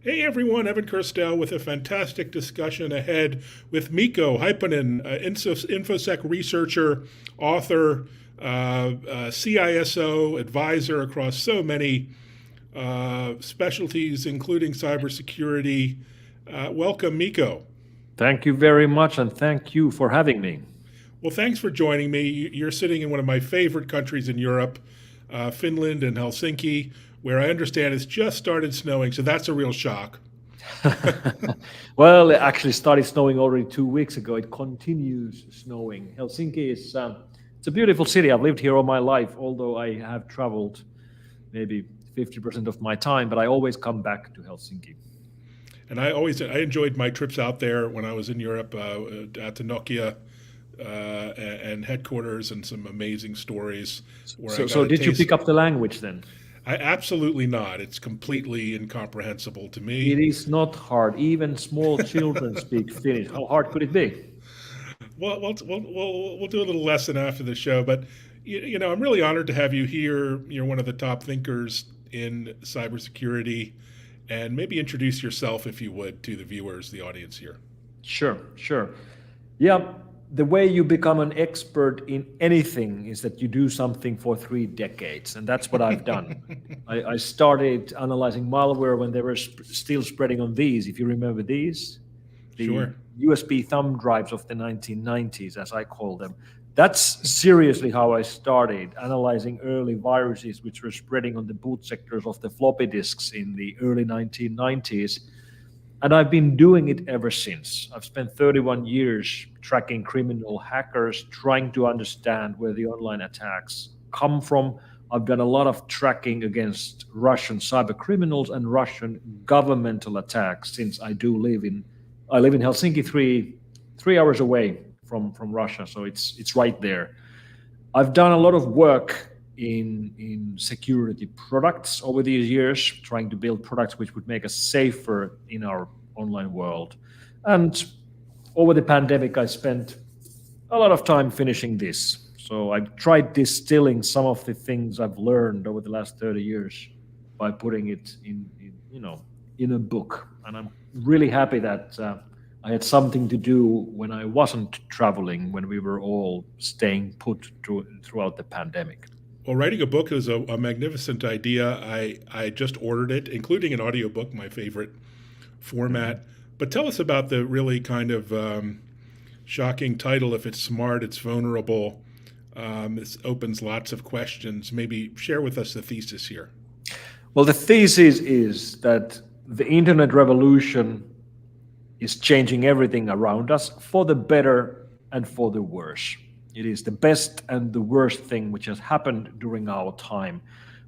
Hey everyone, Evan Kirstel with a fantastic discussion ahead with Mikko Hyppönen, InfoSec researcher, author, CISO, advisor across so many specialties, including cybersecurity. Welcome, Mikko. Thank you very much, and thank you for having me. Well, thanks for joining me. You're sitting in one of my favorite countries in Europe, Finland and Helsinki, where I understand it's just started snowing, so that's a real shock. Well, it actually started snowing already 2 weeks ago. It continues snowing. Helsinki is it's a beautiful city. I've lived here all my life, although I have traveled maybe 50% of my time, but I always come back to Helsinki. And I enjoyed my trips out there when I was in Europe, at the Nokia and headquarters, and some amazing stories where I got So a did you taste. pick up the language then? I absolutely not. It's completely incomprehensible to It me. is not hard. Even small children speak Finnish. How hard could it be? Well, we'll do a little lesson after the show, but I'm really honored to have you here. You're one of the top thinkers in cybersecurity, and maybe introduce yourself, if you would, to the viewers, the audience here. Sure, sure. Yeah, the way you become an expert in anything is that you do something for 3 decades, and that's what I've done. I started analyzing malware when they were still spreading on these, if you remember these, the Sure. USB thumb drives of the 1990s, as I call them. That's seriously how I started analyzing early viruses which were spreading on the boot sectors of the floppy disks in the early 1990s. And I've been doing it ever since. I've spent 31 years tracking criminal hackers, trying to understand where the online attacks come from. I've done a lot of tracking against Russian cyber criminals and Russian governmental attacks since I live in Helsinki, three hours away from Russia, so it's right there. I've done a lot of work in security products over these years, trying to build products which would make us safer in our online world. And over the pandemic, I spent a lot of time finishing this. So I tried distilling some of the things I've learned over the last 30 years by putting it in a book. And I'm really happy that I had something to do when I wasn't traveling, when we were all staying put throughout the pandemic. Well, writing a book is a magnificent idea. I just ordered it, including an audiobook, my favorite Mhm. format. But tell us about the really kind of shocking title. If it's smart, it's vulnerable. This opens lots of questions. Maybe share with us the thesis here. Well, the thesis is that the internet revolution is changing everything around us for the better and for the worse. It is the best and the worst thing which has happened during our time.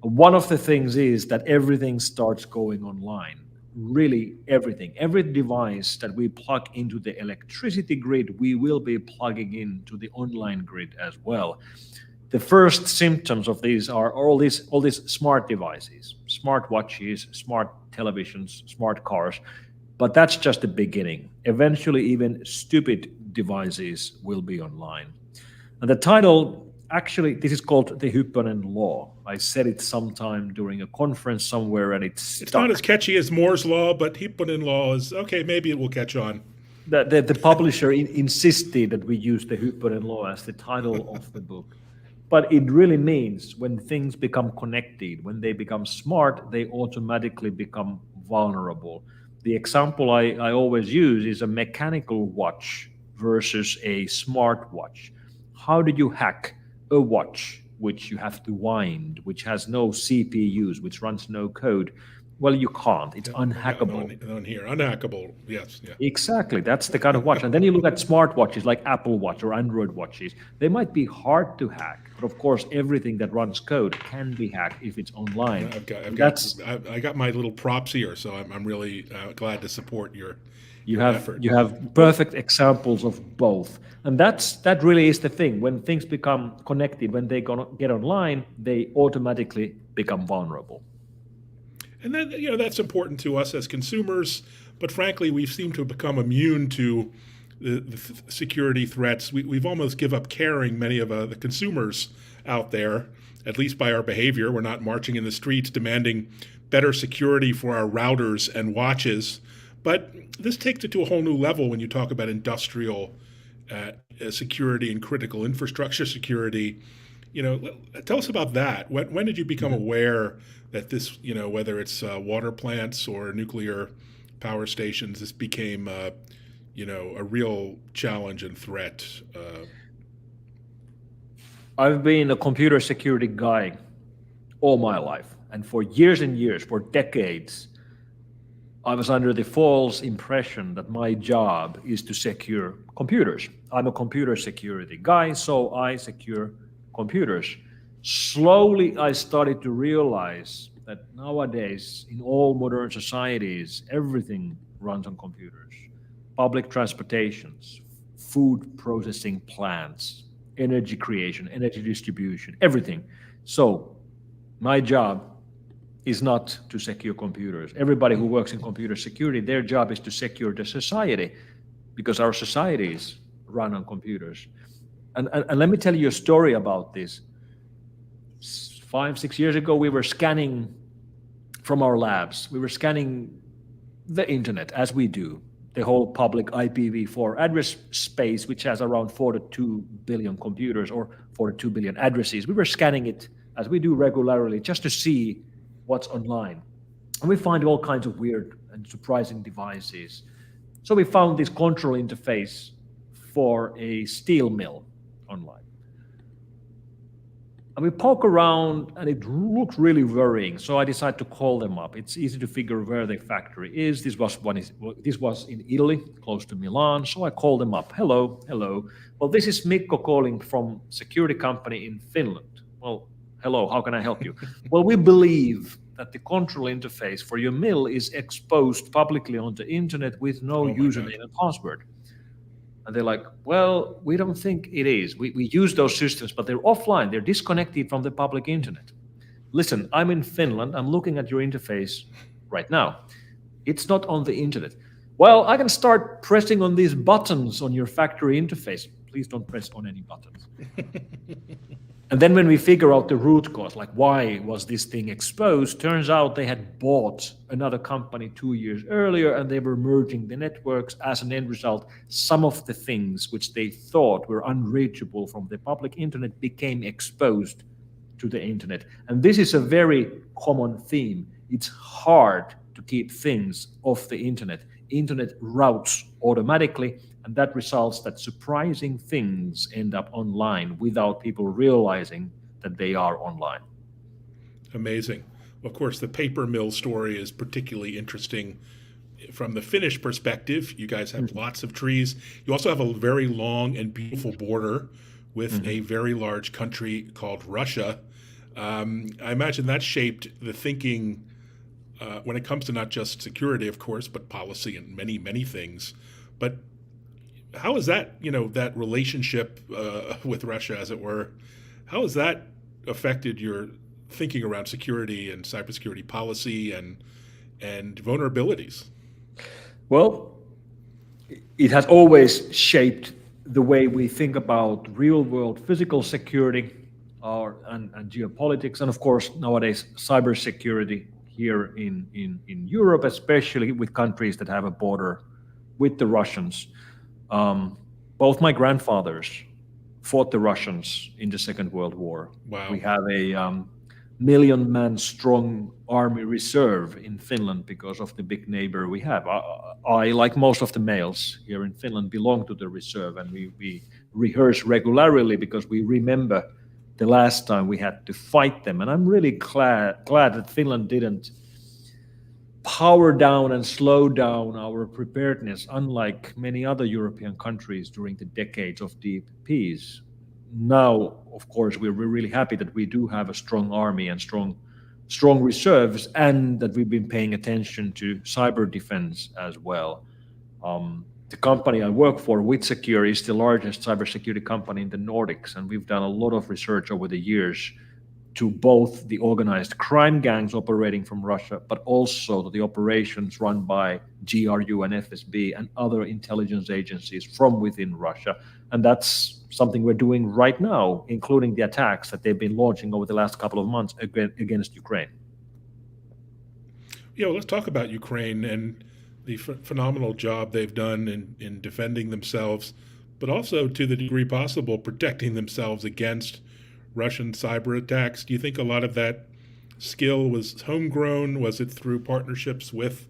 One of the things is that everything starts going online. Really, everything. Every device that we plug into the electricity grid, we will be plugging into the online grid as well. The first symptoms of these are all these smart devices, smart watches, smart televisions, smart cars. But that's just the beginning. Eventually, even stupid devices will be online. And the title, actually, this is called the Hyppönen Law. I said it sometime during a conference somewhere, and it It's not as stuck. catchy as Moore's Law, but Hipponen Law is okay. Maybe it will catch on. The publisher insisted that we use the Hyppönen Law as the title of the book. But it really means when things become connected, when they become smart, they automatically become vulnerable. The example I always use is a mechanical watch versus a smart watch. How do you hack a watch which you have to wind, which has no CPUs, which runs no code? Well, you can't. It's Yeah, yeah, unhackable. on here, unhackable. Yes, yeah. Exactly. That's the kind of watch. And then you look at smartwatches like Apple Watch or Android watches. They might be hard to hack, but of course, everything that runs code can be hacked if it's online. And that's I got my little props here, so I'm really glad to support you your have effort. you have Well, perfect examples of both. And that really is the thing. When things become connected, when they get online, they automatically become vulnerable. and then that's important to us as consumers, but frankly, we seem to have become immune to the security threats. We've almost give up caring. Many of the consumers out there, at least by our behavior, we're not marching in the streets demanding better security for our routers and watches. But this takes it to a whole new level when you talk about industrial security and critical infrastructure security. Tell us about that. When did you become aware that this, whether it's water plants or nuclear power stations, this became, a real challenge and threat? I've been a computer security guy all my life. And for years and years, for decades, I was under the false impression that my job is to secure computers. I'm a computer security guy, so I secure computers. Slowly, I started to realize that nowadays, in all modern societies, everything runs on computers. Public transportations, food processing plants, energy creation, energy distribution, everything. So my job is not to secure computers. Everybody who works in computer security, their job is to secure the society, because our societies run on computers. And let me tell you a story about this. 5, 6 years ago, we were scanning from our labs. We were scanning the internet, as we do, the whole public IPv4 address space, which has around 42 billion computers or 42 billion addresses. We were scanning it as we do regularly, just to see what's online. And we find all kinds of weird and surprising devices. So we found this control interface for a steel mill online. And we poke around and it looks really worrying. So I decided to call them up. It's easy to figure where the factory is. This was in Italy, close to Milan. So I called them up. Hello. Well, this is Mikko calling from security company in Finland. Well, hello, how can I help you? Well, we believe that the control interface for your mill is exposed publicly on the internet with no username and password. And they're like, well, we don't think it is. We use those systems, but they're offline. They're disconnected from the public internet. Listen, I'm in Finland. I'm looking at your interface right now. It's not on the internet. Well, I can start pressing on these buttons on your factory interface. Please don't press on any buttons. And then when we figure out the root cause, like why was this thing exposed, turns out they had bought another company 2 years earlier and they were merging the networks. As an end result, some of the things which they thought were unreachable from the public internet became exposed to the internet. And this is a very common theme. It's hard to keep things off the internet. Internet routes automatically, and that results that surprising things end up online without people realizing that they are online. Amazing. Of course, the paper mill story is particularly interesting from the Finnish perspective. You guys have lots of trees. You also have a very long and beautiful border with a very large country called Russia. I imagine that shaped the thinking when it comes to not just security, of course, but policy and many, many things. But how is that, that relationship with Russia, as it were, how has that affected your thinking around security and cybersecurity policy and vulnerabilities? Well, it has always shaped the way we think about real-world physical security and geopolitics, and of course, nowadays, cybersecurity here in Europe, especially with countries that have a border with the Russians. Both my grandfathers fought the Russians in the Second World War. Wow. We have a million-man strong army reserve in Finland because of the big neighbor we have. I, like most of the males here in Finland, belong to the reserve, and we rehearse regularly because we remember the last time we had to fight them. And I'm really glad that Finland didn't power down and slow down our preparedness, unlike many other European countries during the decades of deep peace. Now, of course, we're really happy that we do have a strong army and strong reserves, and that we've been paying attention to cyber defense as well. The company I work for, WithSecure, is the largest cybersecurity company in the Nordics, and we've done a lot of research over the years to both the organized crime gangs operating from Russia, but also to the operations run by GRU and FSB and other intelligence agencies from within Russia. And that's something we're doing right now, including the attacks that they've been launching over the last couple of months against Ukraine. Let's talk about Ukraine and the phenomenal job they've done in defending themselves, but also to the degree possible protecting themselves against Russian cyber attacks. Do you think a lot of that skill was homegrown? Was it through partnerships with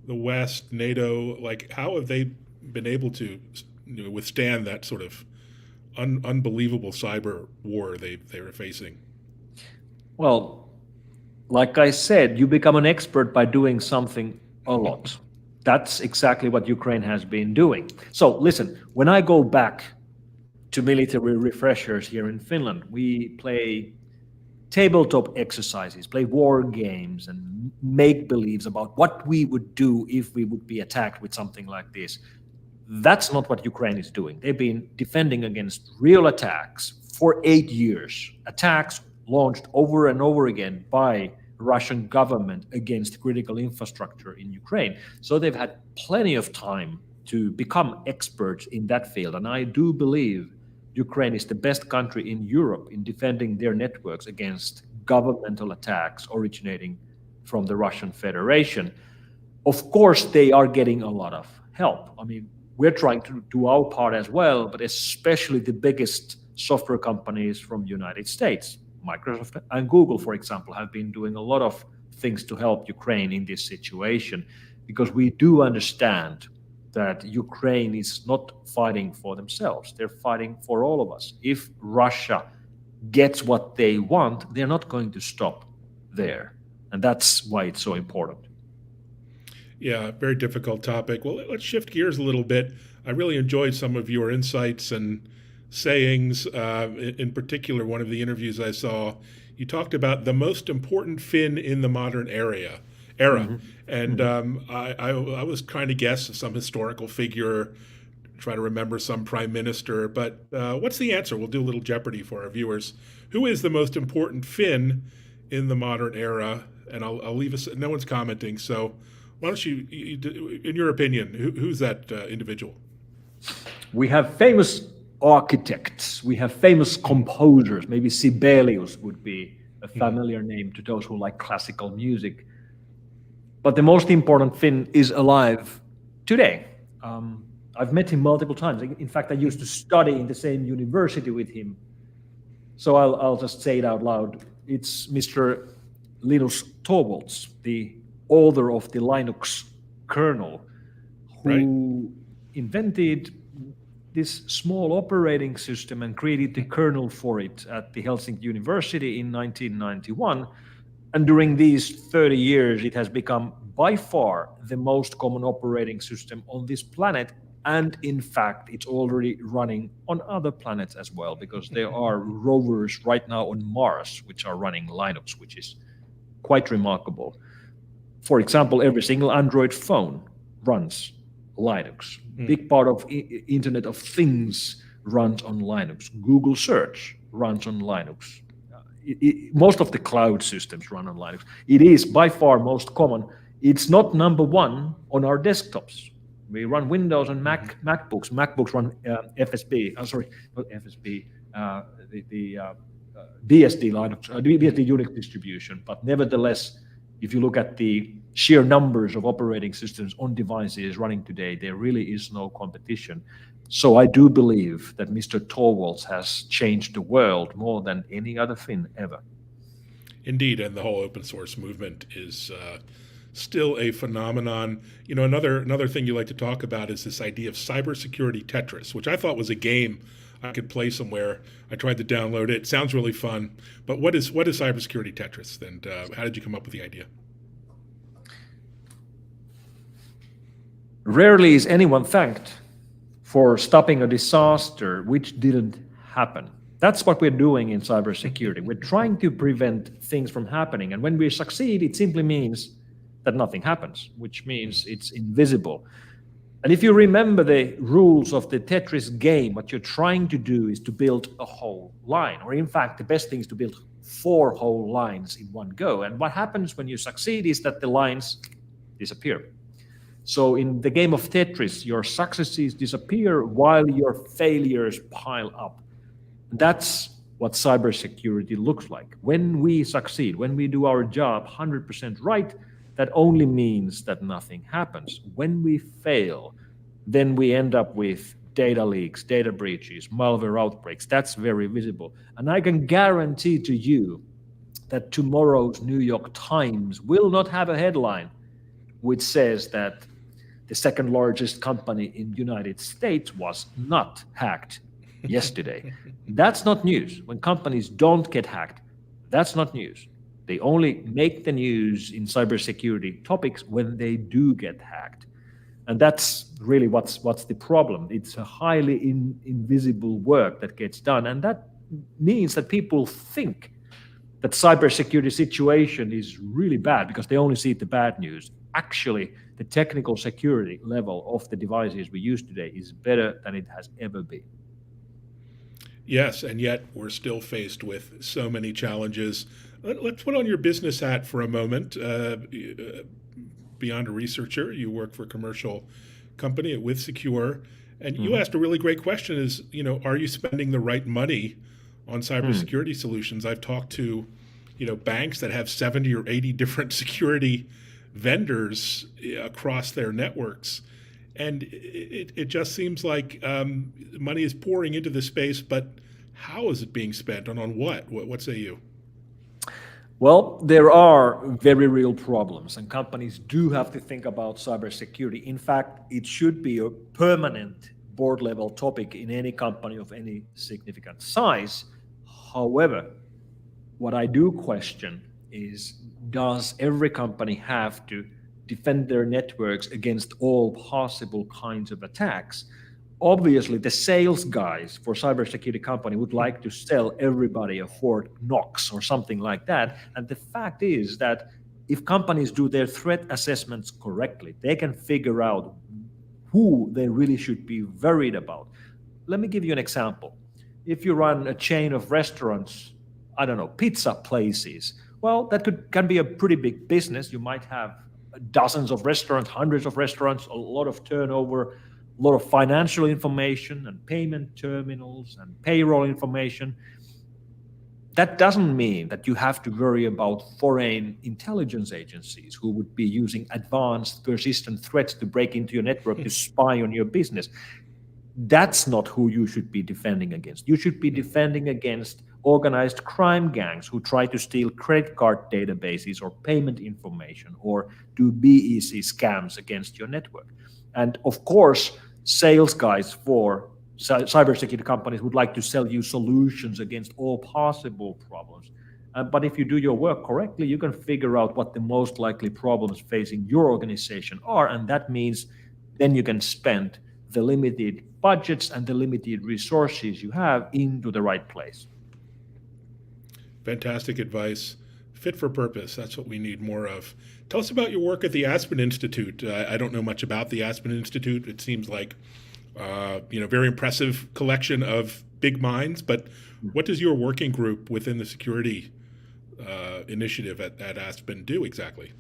the West, NATO? Like, how have they been able to withstand that sort of unbelievable cyber war they were facing? Well, like I said, you become an expert by doing something a lot. That's exactly what Ukraine has been doing. So listen, when I go back to military refreshers here in Finland, we play tabletop exercises, play war games, and make believes about what we would do if we would be attacked with something like this. That's not what Ukraine is doing. They've been defending against real attacks for 8 years, attacks launched over and over again by Russian government against critical infrastructure in Ukraine. So they've had plenty of time to become experts in that field. And I do believe Ukraine is the best country in Europe in defending their networks against governmental attacks originating from the Russian Federation. Of course, they are getting a lot of help. I mean, we're trying to do our part as well, but especially the biggest software companies from the United States, Microsoft and Google, for example, have been doing a lot of things to help Ukraine in this situation, because we do understand that Ukraine is not fighting for themselves. They're fighting for all of us. If Russia gets what they want, they're not going to stop there. And that's why it's so important. Yeah, very difficult topic. Well, let's shift gears a little bit. I really enjoyed some of your insights and sayings. In particular, one of the interviews I saw, you talked about the most important Finn in the modern era. Mm-hmm. And mm-hmm. I was trying to guess some historical figure, try to remember some prime minister. But what's the answer? We'll do a little Jeopardy for our viewers. Who is the most important Finn in the modern era? And I'll leave us. No one's commenting, so why don't you in your opinion, who's that individual? We have famous architects. We have famous composers. Maybe Sibelius would be a familiar name to those who like classical music. But the most important Finn is alive today. I've met him multiple times. In fact, I used to study in the same university with him. So I'll just say it out loud. It's Mr. Linus Torvalds, the author of the Linux kernel, who invented this small operating system and created the kernel for it at the Helsinki University in 1991. And during these 30 years, it has become by far the most common operating system on this planet. And in fact, it's already running on other planets as well, because there are rovers right now on Mars which are running Linux, which is quite remarkable. For example, every single Android phone runs Linux. Big part of Internet of Things runs on Linux. Google search runs on Linux. Most of the cloud systems run on Linux. It is by far most common. It's not number one on our desktops. We run Windows and MacBooks. MacBooks run FSB. Not FSB. The BSD Linux, BSD Unix distribution. But nevertheless, if you look at the sheer numbers of operating systems on devices running today, there really is no competition. So I do believe that Mr. Torvalds has changed the world more than any other Finn ever. Indeed, and the whole open source movement is still a phenomenon. You know, another thing you like to talk about is this idea of cybersecurity Tetris, which I thought was a game I could play somewhere. I tried to download it. It sounds really fun. But what is cybersecurity Tetris, and how did you come up with the idea? Rarely is anyone thanked for stopping a disaster which didn't happen. That's what we're doing in cybersecurity. We're trying to prevent things from happening. And when we succeed, it simply means that nothing happens, which means it's invisible. And if you remember the rules of the Tetris game, what you're trying to do is to build a whole line. Or in fact, the best thing is to build 4 whole lines in one go. And what happens when you succeed is that the lines disappear. So in the game of Tetris, your successes disappear while your failures pile up. That's what cybersecurity looks like. When we succeed, when we do our job 100% right, that only means that nothing happens. When we fail, then we end up with data leaks, data breaches, malware outbreaks. That's very visible. And I can guarantee to you that tomorrow's New York Times will not have a headline which says that the second largest company in the United States was not hacked yesterday. That's not news. When companies don't get hacked, that's not news. They only make the news in cybersecurity topics when they do get hacked. And that's really what's the problem. It's a highly invisible work that gets done. And that means that people think that cybersecurity situation is really bad because they only see the bad news. Actually, the technical security level of the devices we use today is better than it has ever been. Yes, and yet we're still faced with so many challenges. Let's put on your business hat for a moment. Beyond a researcher, you work for a commercial company at WithSecure, and you asked a really great question: is are you spending the right money on cybersecurity solutions? I've talked to banks that have 70 or 80 different security vendors across their networks, and it just seems like money is pouring into the space, but how is it being spent, and on what say you? Well, there are very real problems, and companies do have to think about cybersecurity. In fact, it should be a permanent board level topic in any company of any significant size. However, what I do question is, does every company have to defend their networks against all possible kinds of attacks? Obviously, the sales guys for cybersecurity company would like to sell everybody a Fort Knox or something like that. And the fact is that if companies do their threat assessments correctly, they can figure out who they really should be worried about. Let me give you an example. If you run a chain of restaurants, I don't know, pizza places, well, that can be a pretty big business. You might have dozens of restaurants, hundreds of restaurants, a lot of turnover, a lot of financial information and payment terminals and payroll information. That doesn't mean that you have to worry about foreign intelligence agencies who would be using advanced persistent threats to break into your network to spy on your business. That's not who you should be defending against. You should be defending against organized crime gangs who try to steal credit card databases or payment information or do BEC scams against your network. And of course, sales guys for cybersecurity companies would like to sell you solutions against all possible problems. But if you do your work correctly, you can figure out what the most likely problems facing your organization are. And that means then you can spend the limited budgets and the limited resources you have into the right place. Fantastic advice. Fit for purpose. That's what we need more of. Tell us about your work at the Aspen Institute. I don't know much about the Aspen Institute. It seems like very impressive collection of big minds. But what does your working group within the security initiative at Aspen do exactly?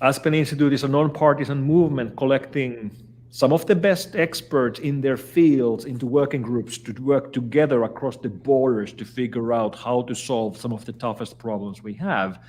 Aspen Institute is a nonpartisan movement collecting some of the best experts in their fields into working groups to work together across the borders to figure out how to solve some of the toughest problems we have.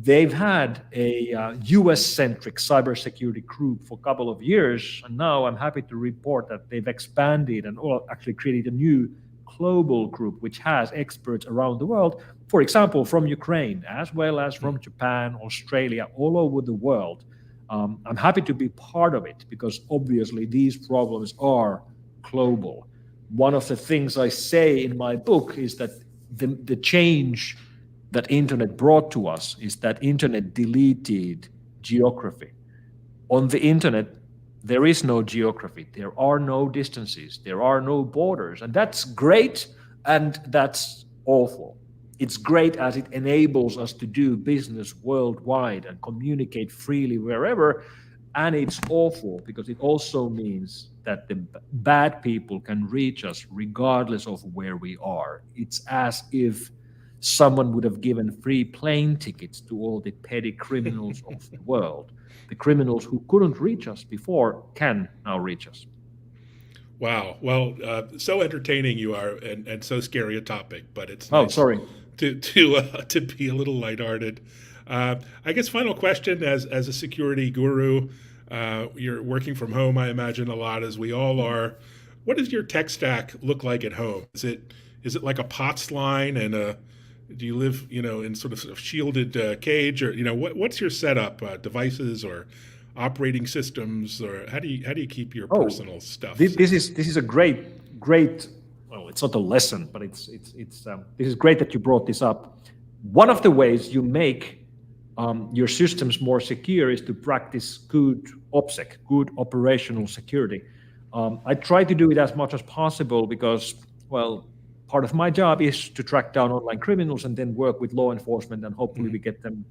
They've had a US-centric cybersecurity group for a couple of years, and now I'm happy to report that they've expanded and actually created a new global group which has experts around the world, for example, from Ukraine, as well as from Japan, Australia, all over the world. I'm happy to be part of it because obviously these problems are global. One of the things I say in my book is that the change that internet brought to us is that internet deleted geography. On the internet, there is no geography. There are no distances. There are no borders. And that's great and that's awful. It's great as it enables us to do business worldwide and communicate freely wherever. And it's awful because it also means that the bad people can reach us regardless of where we are. It's as if someone would have given free plane tickets to all the petty criminals of the world. The criminals who couldn't reach us before can now reach us. Wow. Well, so entertaining you are, and so scary a topic, but it's Oh, nice sorry. to be a little lighthearted. I guess final question as a security guru, you're working from home, I imagine a lot, as we all are. What does your tech stack look like at home? Is it like a POTS line and do you live, in sort of shielded cage, or what's your setup? Devices or operating systems, or how do you keep your Oh, personal stuff this is a great. Well, it's not a lesson, but this is great that you brought this up. One of the ways you make your systems more secure is to practice good OPSEC, good operational security. I try to do it as much as possible because, well, part of my job is to track down online criminals and then work with law enforcement, and hopefully we get them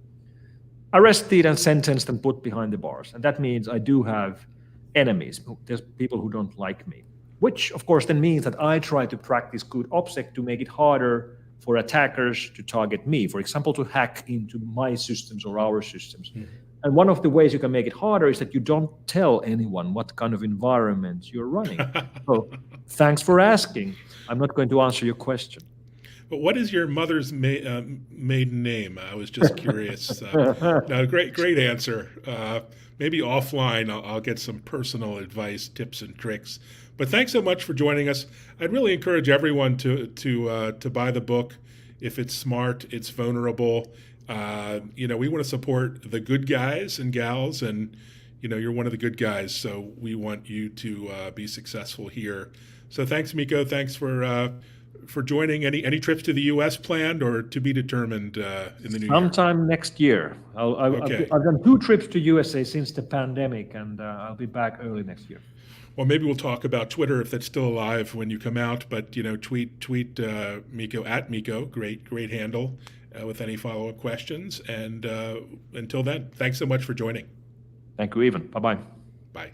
arrested and sentenced and put behind the bars. And that means I do have enemies. There's people who don't like me, which of course then means that I try to practice good OPSEC to make it harder for attackers to target me, for example, to hack into my systems or our systems. And one of the ways you can make it harder is that you don't tell anyone what kind of environment you're running. So thanks for asking. I'm not going to answer your question. But what is your mother's maiden name? I was just curious. No, great answer. Maybe offline I'll get some personal advice, tips, and tricks. But thanks so much for joining us. I'd really encourage everyone to buy the book. If it's smart, it's vulnerable. We want to support the good guys and gals, and you're one of the good guys. So we want you to be successful here. So thanks, Mikko. Thanks for joining. Any trips to the U.S. planned or to be determined in the new year? Sometime next year. Okay. I've done 2 trips to USA since the pandemic, and I'll be back early next year. Well, maybe we'll talk about Twitter if that's still alive when you come out. But tweet Mikko at Mikko. Great handle with any follow-up questions. And until then, thanks so much for joining. Thank you, Evan. Bye-bye. Bye.